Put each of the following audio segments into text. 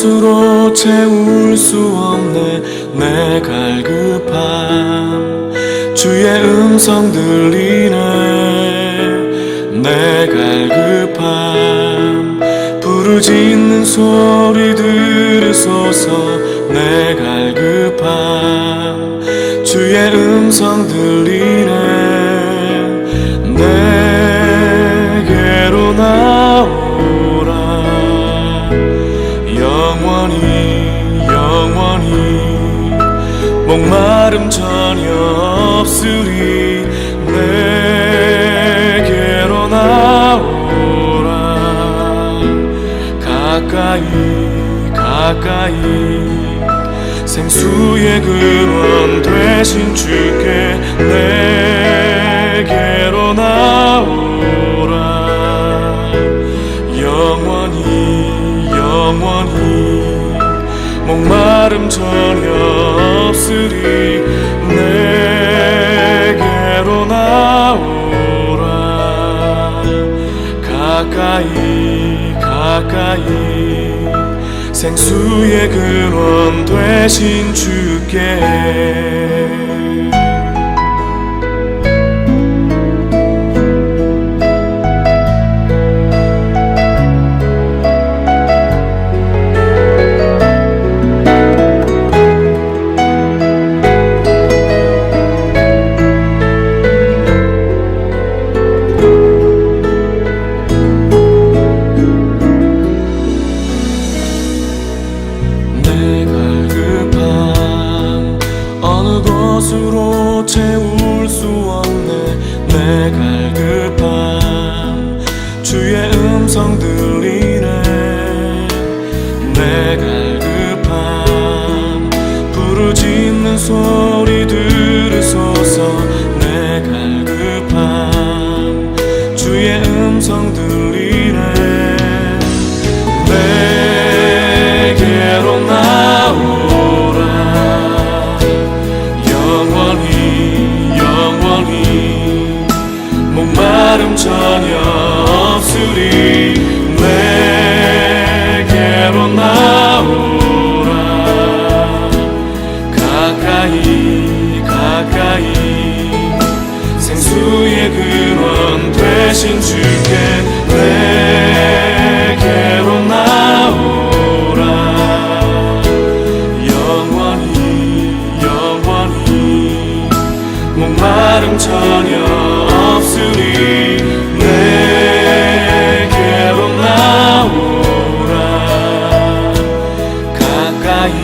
것으로 채울 수 없네. 내 갈급함 주의 음성 들리네. 내 갈급함 부르짖는 소리 들으소서. 내 갈급함 주의 음성 들리네. 내게로 나오라. 영원히 목마름 전혀 없으리. 내게로 나오라. 가까이 생수의 근원 되신 주께 내게로 나오라. 영원히 목마름 전혀 없으리. 내게로 나오라. 가까이 생수의 근원 되신 주께. 것으로 채울 수 없네. 내 갈급함 주의 음성 들리네. 내 갈급함 부르짖는 소리 들으소서. 내 갈급함 주의 음성 들리네. 내게로 나오라. 영원히 목마름 전혀 없으리. 내게로 나오라. 가까이 생수의 근원 되신 주께 내게로 나오라. 영원히 목마름 전혀 없으리. 내게로 나오라. 가까이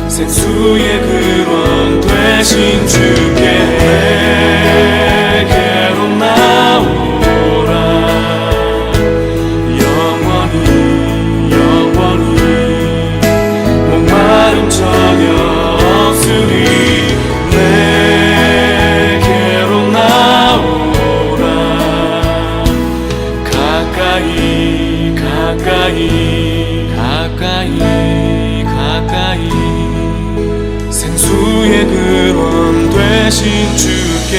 생수의 근원 되신 주께 내게로 나오라. 영원히 목마름 전혀 없으리. 내게로 나오라. 가까이 생수의 근원 되신 주께.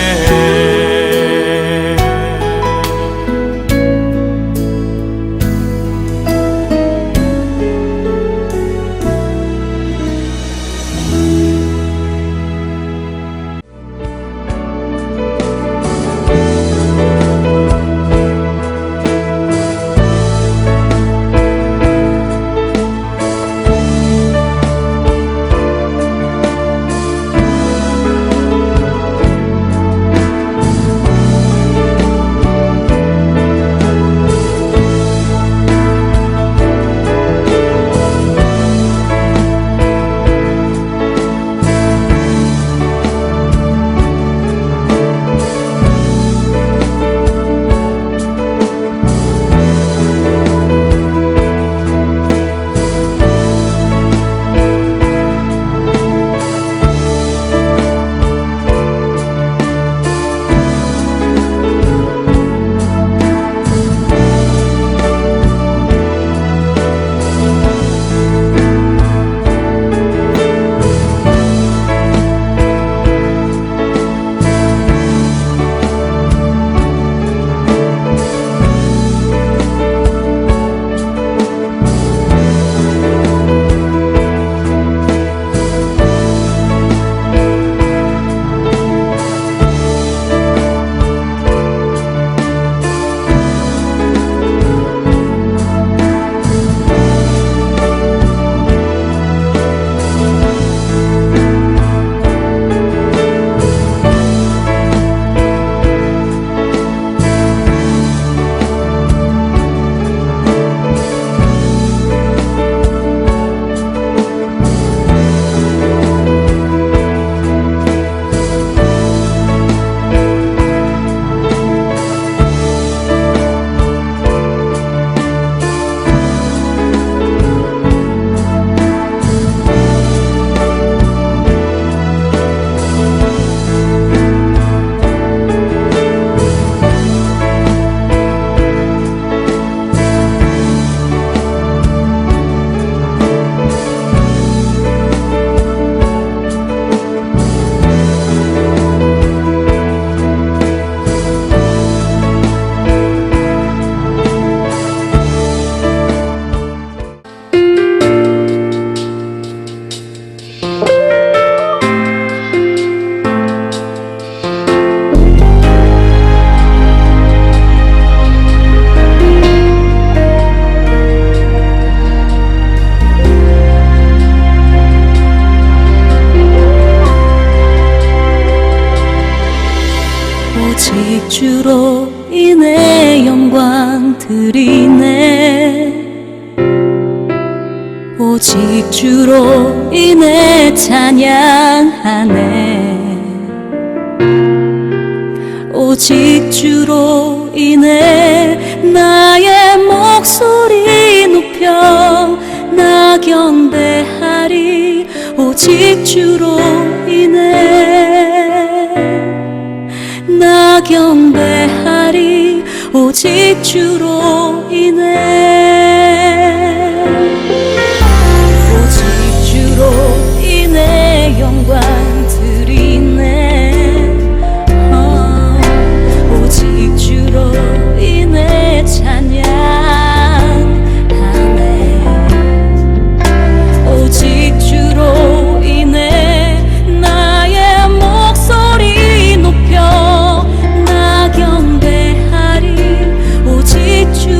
주로 인해 영광 드리네. 오직 주로 인해 찬양하네. 오직 주로 인해 나의 목소리 높여 나 경배하리. 오직 주로 인해 나 경배하리. 오직 주로 인해 오직 주로 인해 영광 드리네. 오직 주로 인해 찬양하네. 오직 주로 인해 나의 목소리 높여 나 경배하리. 오직 주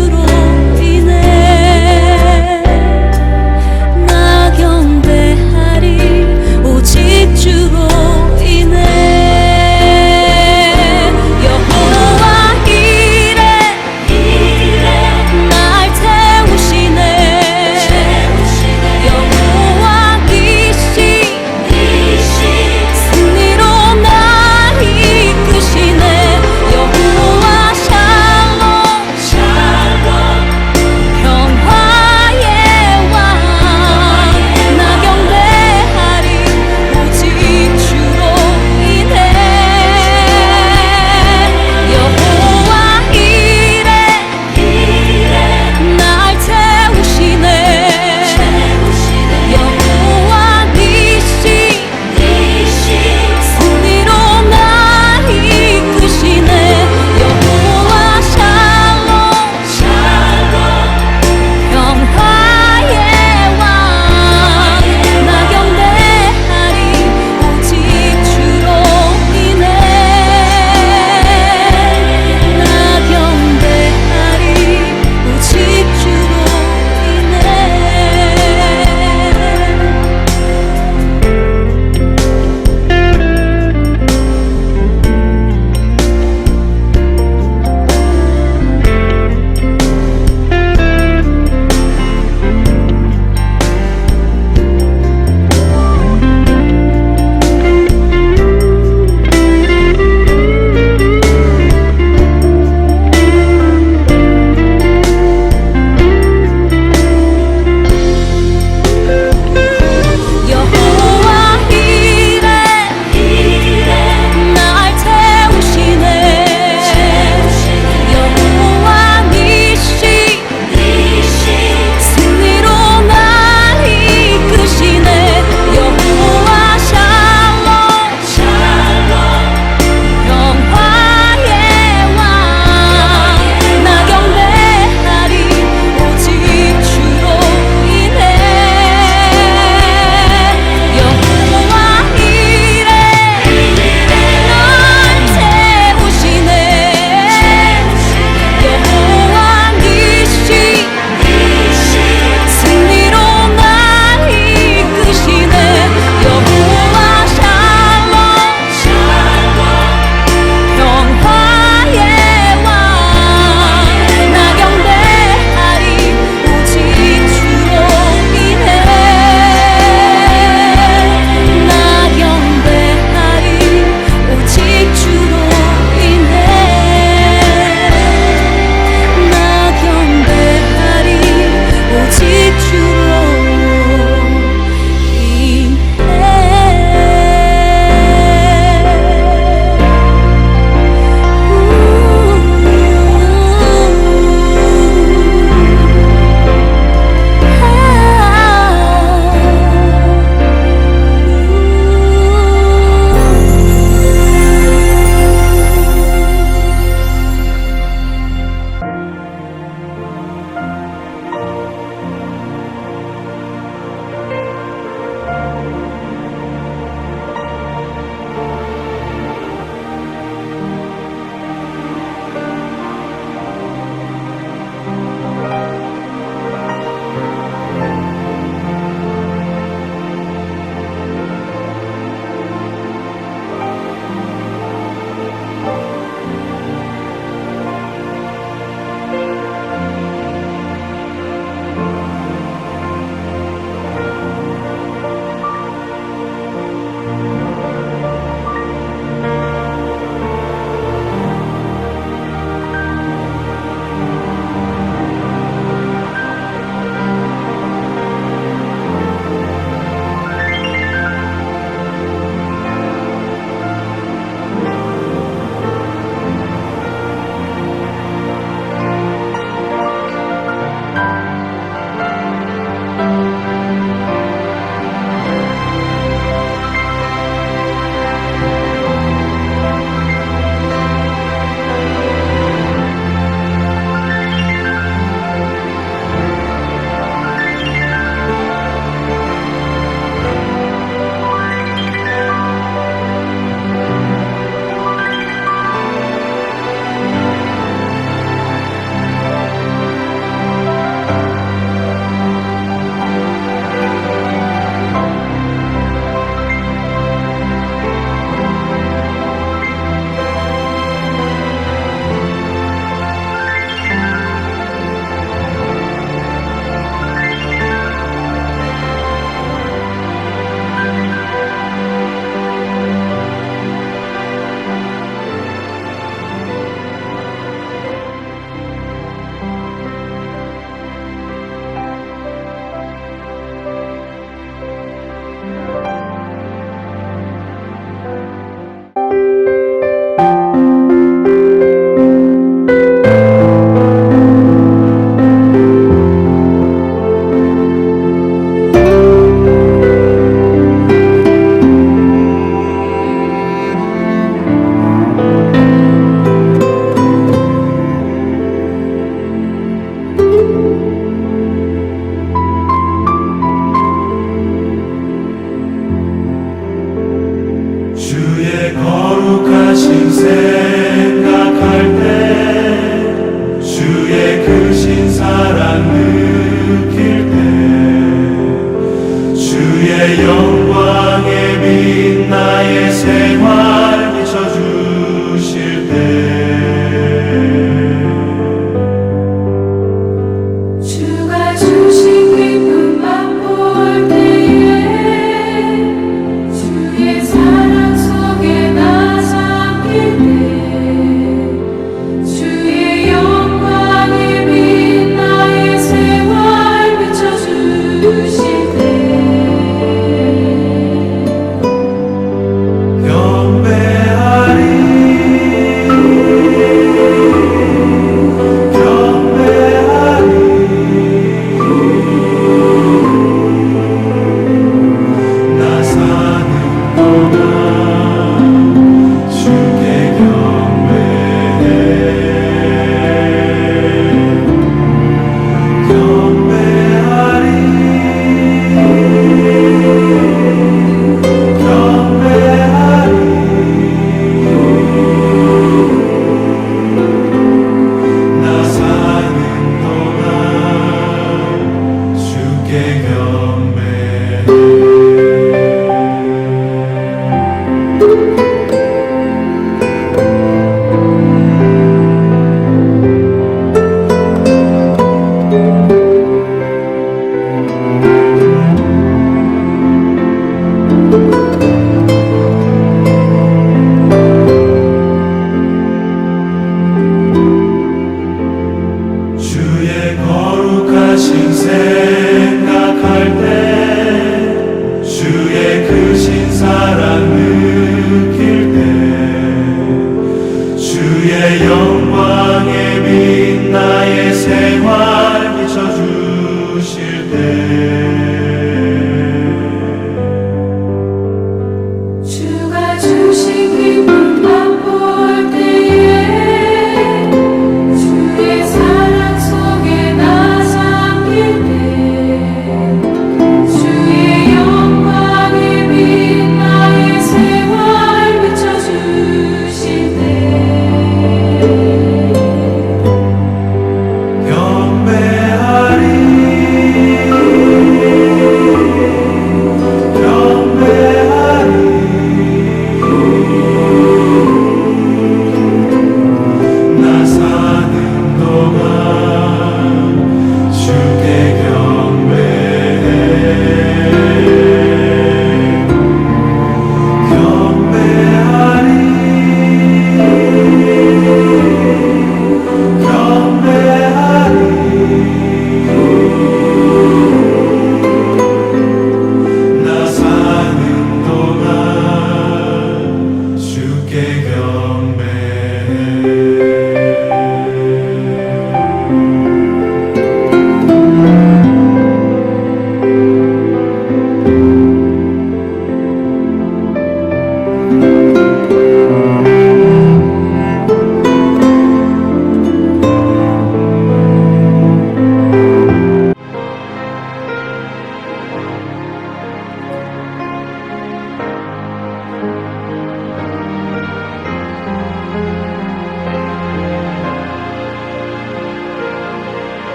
주의 거룩하신 생각할 때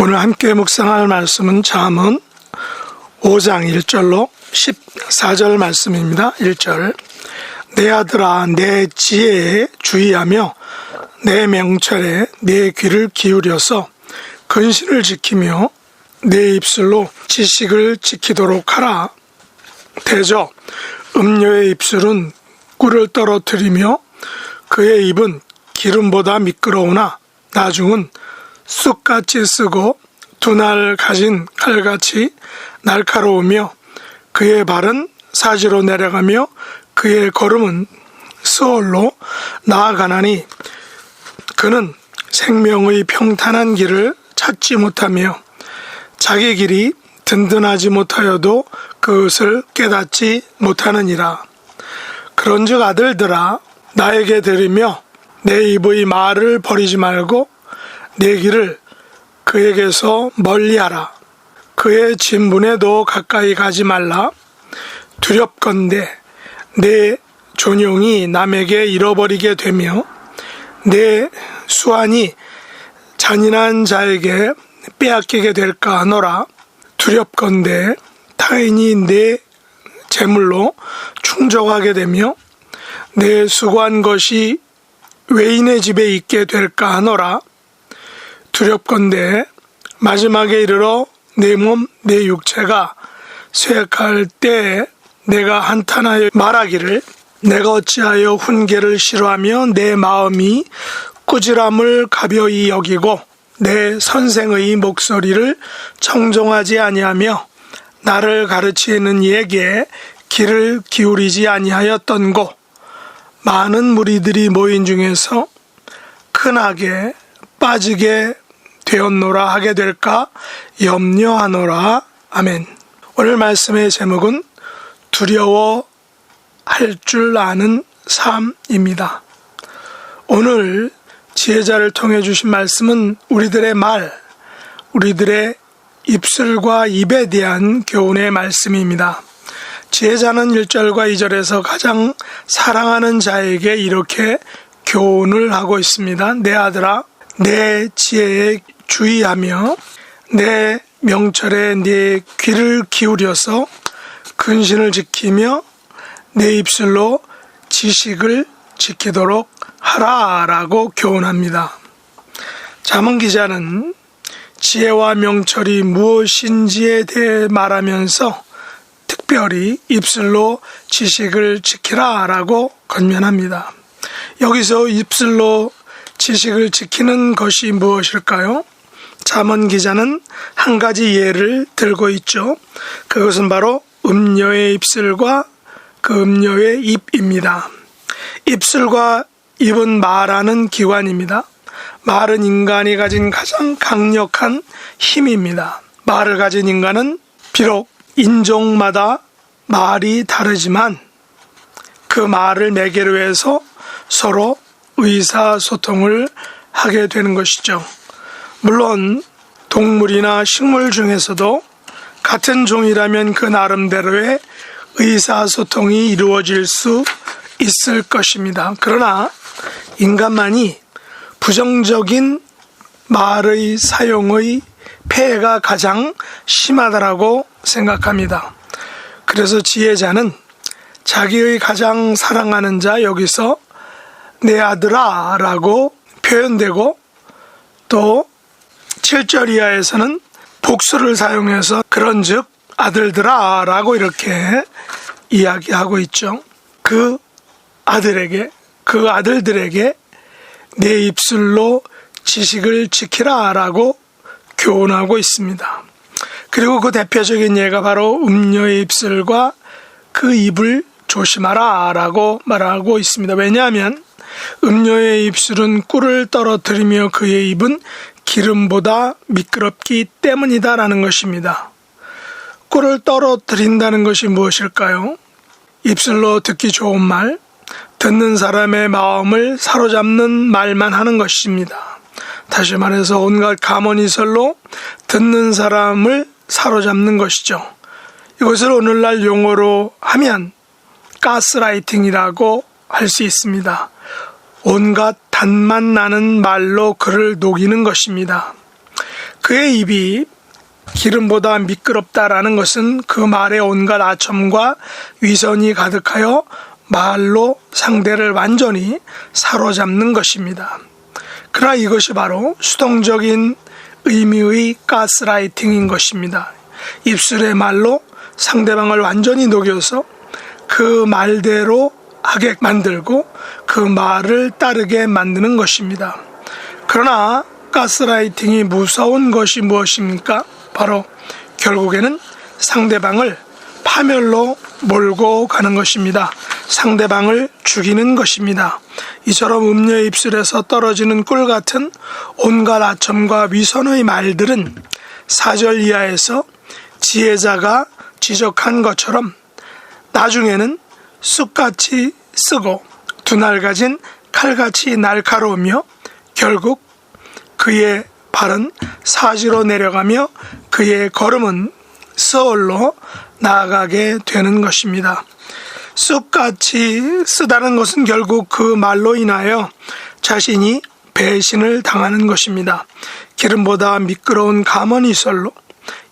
오늘 함께 묵상할 말씀은 잠언 5장 1절로 14절 말씀입니다. 1절 내 아들아 내 지혜에 주의하며 내 명철에 내 귀를 기울여서 근신을 지키며 내 입술로 지식을 지키도록 하라. 대저 음녀의 입술은 꿀을 떨어뜨리며 그의 입은 기름보다 미끄러우나 나중은 쑥같이 쓰고 두날 가진 칼같이 날카로우며 그의 발은 사지로 내려가며 그의 걸음은 스올로 나아가나니 그는 생명의 평탄한 길을 찾지 못하며 자기 길이 든든하지 못하여도 그것을 깨닫지 못하느니라. 그런즉 아들들아 나에게 들으며 내 입의 말을 버리지 말고 내 길을 그에게서 멀리하라. 그의 진분에도 가까이 가지 말라. 두렵건대 내 존용이 남에게 잃어버리게 되며 내 수완이 잔인한 자에게 빼앗기게 될까 하노라. 두렵건대 타인이 내 재물로 충족하게 되며 내 수고한 것이 외인의 집에 있게 될까 하노라. 두렵건대 마지막에 이르러 내 몸, 내 육체가 쇠약할 때에 내가 한탄하여 말하기를 내가 어찌하여 훈계를 싫어하며 내 마음이 꾸지람을 가벼이 여기고 내 선생의 목소리를 청종하지 아니하며 나를 가르치는 이에게 귀를 기울이지 아니하였던고. 많은 무리들이 모인 중에서 큰 악에 빠지게 되었노라 하게 될까 염려하노라. 아멘. 오늘 말씀의 제목은 두려워할 줄 아는 삶입니다. 오늘 지혜자를 통해 주신 말씀은 우리들의 말, 우리들의 입술과 입에 대한 교훈의 말씀입니다. 지혜자는 1절과 2절에서 가장 사랑하는 자에게 이렇게 교훈을 하고 있습니다. 내 아들아 내 지혜에 주의하며 내 명철에 네 귀를 기울여서 근신을 지키며 내 입술로 지식을 지키도록 하라라고 교훈합니다. 잠언 기자는 지혜와 명철이 무엇인지에 대해 말하면서 특별히 입술로 지식을 지키라라고 권면합니다. 여기서 입술로 지식을 지키는 것이 무엇일까요? 잠언 기자는 한 가지 예를 들고 있죠. 그것은 바로 음녀의 입술과 그 음녀의 입입니다. 입술과 입은 말하는 기관입니다. 말은 인간이 가진 가장 강력한 힘입니다. 말을 가진 인간은 비록 인종마다 말이 다르지만 그 말을 매개로 해서 서로 의사소통을 하게 되는 것이죠. 물론 동물이나 식물 중에서도 같은 종이라면 그 나름대로의 의사소통이 이루어질 수 있을 것입니다. 그러나 인간만이 부정적인 말의 사용의 폐해가 가장 심하다라고 생각합니다. 그래서 지혜자는 자기의 가장 사랑하는 자, 여기서 내 아들아 라고 표현되고 또 7절 이하에서는 복수를 사용해서 그런즉 아들들아 라고 이렇게 이야기하고 있죠. 그 아들에게, 그 아들들에게 내 입술로 지식을 지키라 라고 교훈하고 있습니다. 그리고 그 대표적인 예가 바로 음녀의 입술과 그 입을 조심하라 라고 말하고 있습니다. 왜냐하면 음녀의 입술은 꿀을 떨어뜨리며 그의 입은 기름보다 미끄럽기 때문이다 라는 것입니다. 꿀을 떨어뜨린다는 것이 무엇일까요? 입술로 듣기 좋은 말, 듣는 사람의 마음을 사로잡는 말만 하는 것입니다. 다시 말해서 온갖 감언이설로 듣는 사람을 사로잡는 것이죠. 이것을 오늘날 용어로 하면 가스라이팅이라고 할 수 있습니다. 온갖 단맛 나는 말로 그를 녹이는 것입니다. 그의 입이 기름보다 미끄럽다라는 것은 그 말에 온갖 아첨과 위선이 가득하여 말로 상대를 완전히 사로잡는 것입니다. 그러나 이것이 바로 수동적인 의미의 가스라이팅인 것입니다. 입술의 말로 상대방을 완전히 녹여서 그 말대로 하게 만들고 그 말을 따르게 만드는 것입니다. 그러나 가스라이팅이 무서운 것이 무엇입니까? 바로 결국에는 상대방을 파멸로 몰고 가는 것입니다. 상대방을 죽이는 것입니다. 이처럼 음녀의 입술에서 떨어지는 꿀 같은 온갖 아첨과 위선의 말들은 4절 이하에서 지혜자가 지적한 것처럼 나중에는 쑥같이 쓰고 두날 가진 칼같이 날카로우며 결국 그의 발은 사지로 내려가며 그의 걸음은 서울로 나아가게 되는 것입니다. 쑥같이 쓰다는 것은 결국 그 말로 인하여 자신이 배신을 당하는 것입니다. 기름보다 미끄러운 가머니설로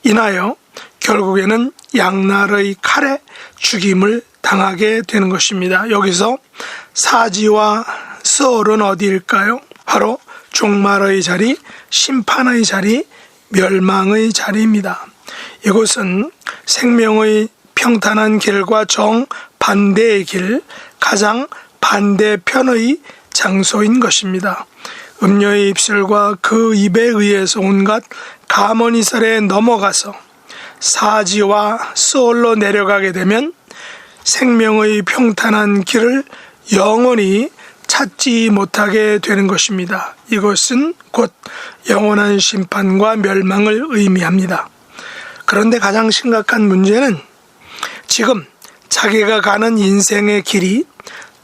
인하여 결국에는 양날의 칼에 죽임을 당하게 되는 것입니다. 여기서 사지와 서울은 어디일까요? 바로 종말의 자리, 심판의 자리, 멸망의 자리입니다. 이곳은 생명의 평탄한 길과 정반대의 길, 가장 반대편의 장소인 것입니다. 음녀의 입술과 그 입에 의해서 온갖 가머니설에 넘어가서 사지와 소울로 내려가게 되면 생명의 평탄한 길을 영원히 찾지 못하게 되는 것입니다. 이것은 곧 영원한 심판과 멸망을 의미합니다. 그런데 가장 심각한 문제는 지금 자기가 가는 인생의 길이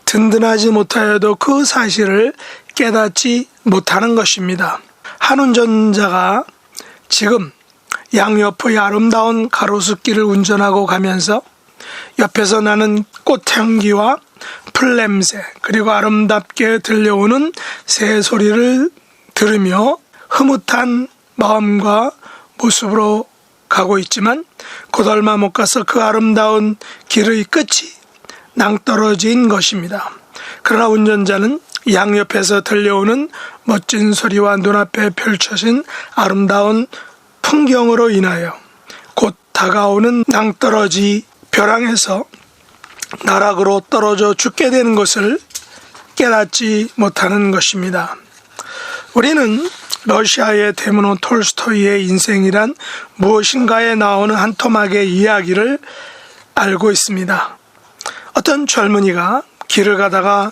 든든하지 못하여도 그 사실을 깨닫지 못하는 것입니다. 한 운전자가 지금 양옆의 아름다운 가로수길을 운전하고 가면서 옆에서 나는 꽃향기와 풀냄새 그리고 아름답게 들려오는 새 소리를 들으며 흐뭇한 마음과 모습으로 가고 있지만 곧 얼마 못 가서 그 아름다운 길의 끝이 낭떠러진 것입니다. 그러나 운전자는 양옆에서 들려오는 멋진 소리와 눈앞에 펼쳐진 아름다운 풍경으로 인하여 곧 다가오는 낭떠러지 벼랑에서 나락으로 떨어져 죽게 되는 것을 깨닫지 못하는 것입니다. 우리는 러시아의 데므노 톨스토이의 인생이란 무엇인가에 나오는 한 토막의 이야기를 알고 있습니다. 어떤 젊은이가 길을 가다가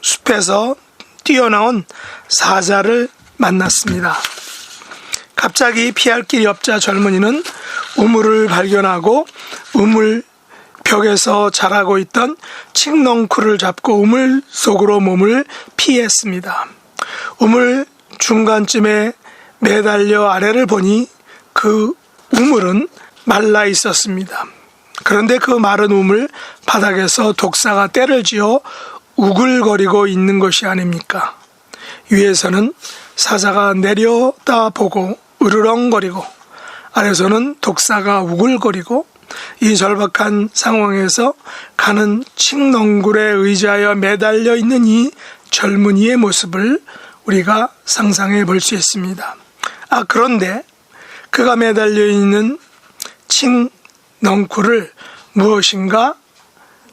숲에서 뛰어나온 사자를 만났습니다. 갑자기 피할 길이 없자 젊은이는 우물을 발견하고 우물 벽에서 자라고 있던 칡넝쿨을 잡고 우물 속으로 몸을 피했습니다. 우물 중간쯤에 매달려 아래를 보니 그 우물은 말라 있었습니다. 그런데 그 마른 우물 바닥에서 독사가 때를 지어 우글거리고 있는 것이 아닙니까? 위에서는 사자가 내려다보고 으르렁거리고 아래서는 독사가 우글거리고 이 절박한 상황에서 가는 칡넝쿨에 의지하여 매달려 있는 이 젊은이의 모습을 우리가 상상해 볼 수 있습니다. 그런데 그가 매달려 있는 칡넝쿨을 무엇인가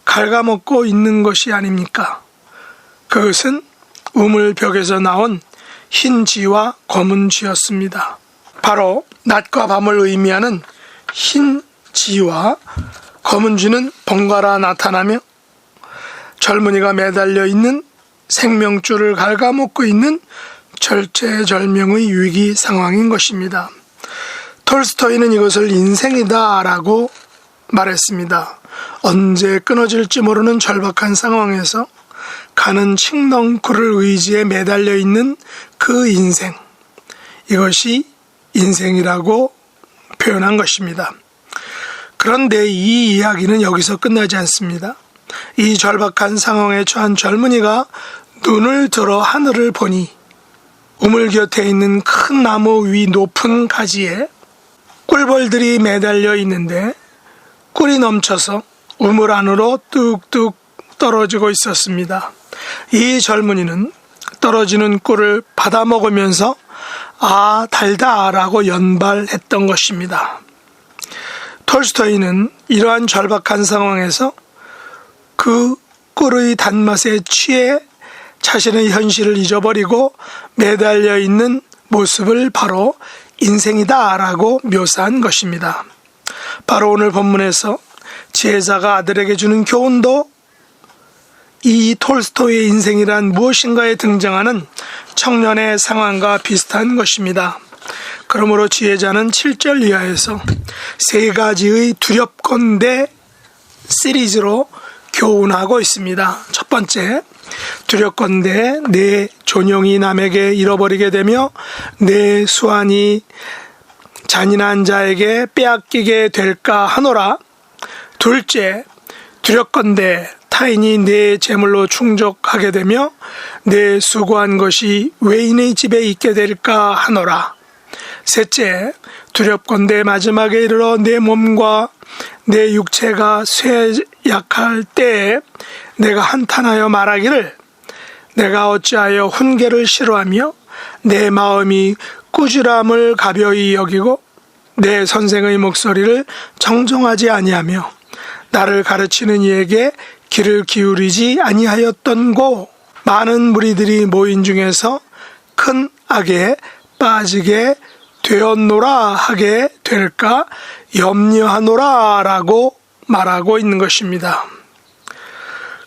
갉아먹고 있는 것이 아닙니까? 그것은 우물벽에서 나온 흰 쥐와 검은 쥐였습니다. 바로 낮과 밤을 의미하는 흰 쥐와 검은 쥐는 번갈아 나타나며 젊은이가 매달려 있는 생명줄을 갉아먹고 있는 절체절명의 위기 상황인 것입니다. 톨스토이는 이것을 인생이다라고 말했습니다. 언제 끊어질지 모르는 절박한 상황에서 가는 칡넝쿨을 의지해 매달려 있는 그 인생, 이것이 인생이라고 표현한 것입니다. 그런데 이 이야기는 여기서 끝나지 않습니다. 이 절박한 상황에 처한 젊은이가 눈을 들어 하늘을 보니 우물 곁에 있는 큰 나무 위 높은 가지에 꿀벌들이 매달려 있는데 꿀이 넘쳐서 우물 안으로 뚝뚝 떨어지고 있었습니다. 이 젊은이는 떨어지는 꿀을 받아 먹으면서 아, 달다라고 연발했던 것입니다. 톨스토이는 이러한 절박한 상황에서 그 꿀의 단맛에 취해 자신의 현실을 잊어버리고 매달려 있는 모습을 바로 인생이다라고 묘사한 것입니다. 바로 오늘 본문에서 지혜자가 아들에게 주는 교훈도 이 톨스토이의 인생이란 무엇인가에 등장하는 청년의 상황과 비슷한 것입니다. 그러므로 지혜자는 7절 이하에서 세 가지의 두렵건대 시리즈로 교훈하고 있습니다. 첫 번째, 두렵건대 내 존용이 남에게 잃어버리게 되며 내 수완이 잔인한 자에게 빼앗기게 될까 하노라. 둘째, 두렵건대 타인이 내 재물로 충족하게 되며 내 수고한 것이 외인의 집에 있게 될까 하노라. 셋째, 두렵건대 마지막에 이르러 내 몸과 내 육체가 쇠약할 때에 내가 한탄하여 말하기를 내가 어찌하여 훈계를 싫어하며 내 마음이 꾸지람을 가벼이 여기고 내 선생의 목소리를 정정하지 아니하며 나를 가르치는 이에게 귀를 기울이지 아니하였던고. 많은 무리들이 모인 중에서 큰 악에 빠지게 되었노라 하게 될까 염려하노라 라고 말하고 있는 것입니다.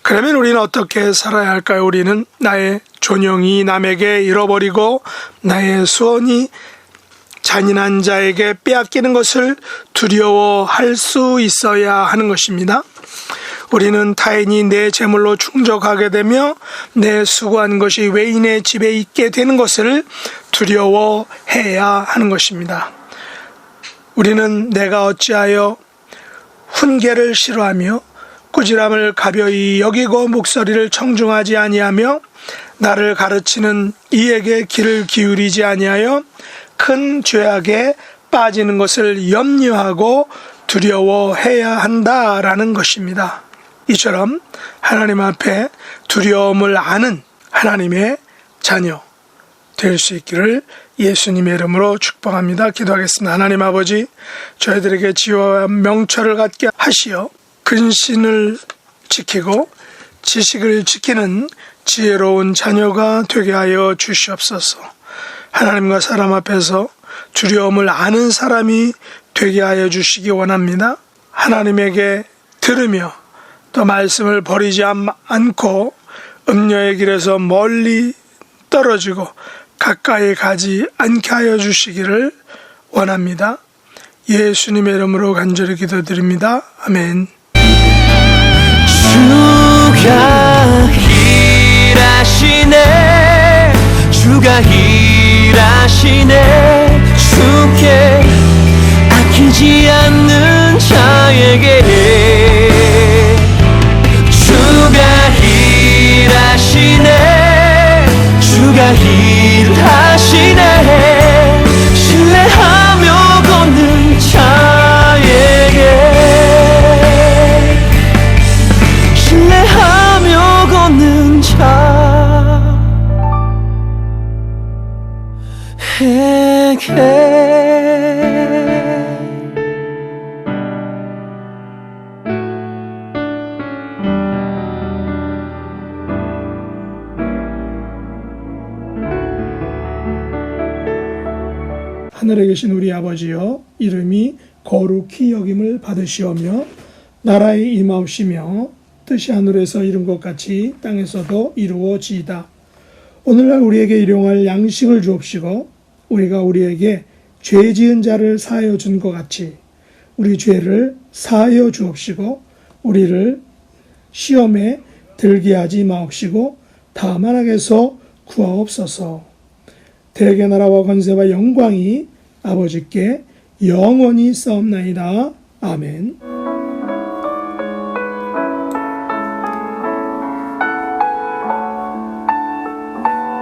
그러면 우리는 어떻게 살아야 할까요? 우리는 나의 존영이 남에게 잃어버리고 나의 수원이 잔인한 자에게 빼앗기는 것을 두려워할 수 있어야 하는 것입니다. 우리는 타인이 내 재물로 충족하게 되며 내 수고한 것이 외인의 집에 있게 되는 것을 두려워해야 하는 것입니다. 우리는 내가 어찌하여 훈계를 싫어하며 꾸지람을 가벼이 여기고 목소리를 청중하지 아니하며 나를 가르치는 이에게 귀를 기울이지 아니하여 큰 죄악에 빠지는 것을 염려하고 두려워해야 한다라는 것입니다. 이처럼 하나님 앞에 두려움을 아는 하나님의 자녀 될 수 있기를 예수님의 이름으로 축복합니다. 기도하겠습니다. 하나님 아버지, 저희들에게 지혜와 명철을 갖게 하시어 근신을 지키고 지식을 지키는 지혜로운 자녀가 되게 하여 주시옵소서. 하나님과 사람 앞에서 두려움을 아는 사람이 되게 하여 주시기 원합니다. 하나님에게 들으며 또 말씀을 버리지 않고 음녀의 길에서 멀리 떨어지고 가까이 가지 않게 하여 주시기를 원합니다. 예수님의 이름으로 간절히 기도드립니다. 아멘. 주가 일하시네, 주가 일하시네. 주께 아끼지 않는 자에게 주가 일하시네, 주가 일하시네. 신뢰하며 걷는 자에게 신뢰하며 걷는 자에게. 하늘에 계신 우리 아버지여, 이름이 거룩히 여김을 받으시오며 나라의 임하옵시며 뜻이 하늘에서 이룬 것 같이 땅에서도 이루어지이다. 오늘날 우리에게 일용할 양식을 주옵시고 우리가 우리에게 죄 지은 자를 사하여 준 것 같이 우리 죄를 사하여 주옵시고 우리를 시험에 들게 하지 마옵시고 다만 악에서 구하옵소서. 대개 나라와 권세와 영광이 아버지께 영원히 싸움나이다. 아멘.